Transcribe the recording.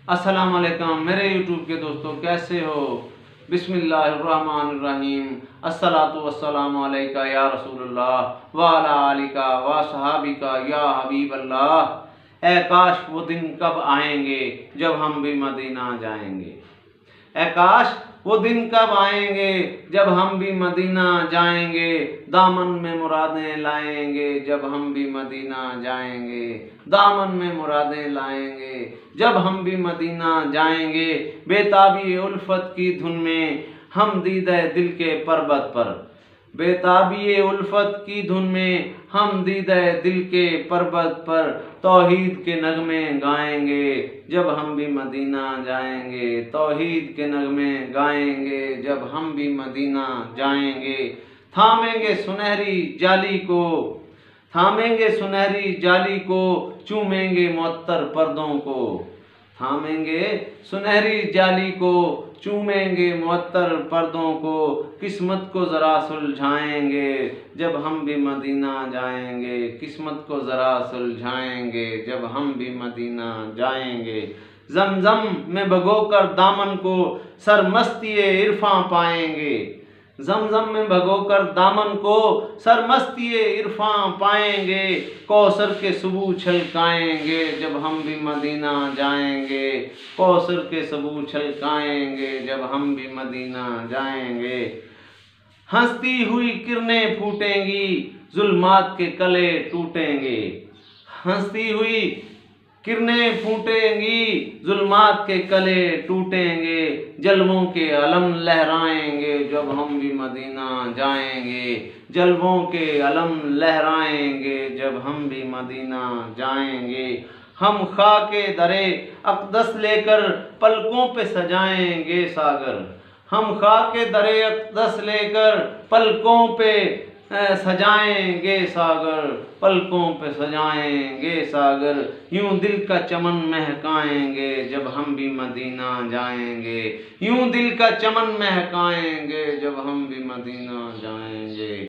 अस्सलाम वालेकुम मेरे यूट्यूब के दोस्तों, कैसे हो। बिस्मिल्लाहिर्रहमानिर्रहीम। अस्सलातु वस्सलामु अलैका या रसूलुल्लाह व अला आलिका व सहाबिका या हबीबल्लाह। ऐ काश वो दिन कब आएंगे जब हम भी मदीना जाएंगे। ऐ काश वो दिन कब आएंगे जब हम भी मदीना जाएंगे। दामन में मुरादें लाएंगे जब हम भी मदीना जाएंगे। दामन में मुरादें लाएंगे जब हम भी मदीना जाएंगे। बेताबी उल्फत की धुन में हम दीदे दिल के पर्वत पर। बेताबी उल्फत की धुन में हम दीदे दिल के पर्वत पर तौहीद के नगमे गाएंगे जब हम भी मदीना जाएंगे। तौहीद के नगमे गाएंगे जब हम भी मदीना जाएंगे। थामेंगे सुनहरी जाली को, थामेंगे सुनहरी जाली को, चूमेंगे मुअत्तर पर्दों को। थामेंगे सुनहरी जाली को, चूमेंगे मुअत्तर पर्दों को। किस्मत को ज़रा सुलझाएंगे जब हम भी मदीना जाएंगे। किस्मत को ज़रा सुलझाएंगे जब हम भी मदीना जाएंगे। जमजम में भगोकर दामन को सरमस्तिए इरफां पाएंगे। जमजम में भगोकर दामन को सरमस्तिए इरफां पाएंगे। कौसर के सबू छलकाएंगे जब हम भी मदीना जाएंगे। कौसर के सबू छलकाएंगे जब हम भी मदीना जाएंगे। हंसती हुई किरणें फूटेंगी, जुल्मात के कले टूटेंगे। हंसती हुई किरणें फूटेंगी, जुल्मात के कले टूटेंगे। जलवों के अलम लहराएंगे जब हम भी मदीना जाएंगे। जलवों के अलम लहराएंगे जब हम भी मदीना जाएंगे। हम खाके दरे अक़दस लेकर पलकों पे सजाएंगे सागर। हम खाके दरे अक़दस लेकर पलकों पे सजाएंगे सागर। पलकों पे सजाएंगे सागर। यूं दिल का चमन महकाएंगे जब हम भी मदीना जाएंगे। यूं दिल का चमन महकाएंगे जब हम भी मदीना जाएंगे।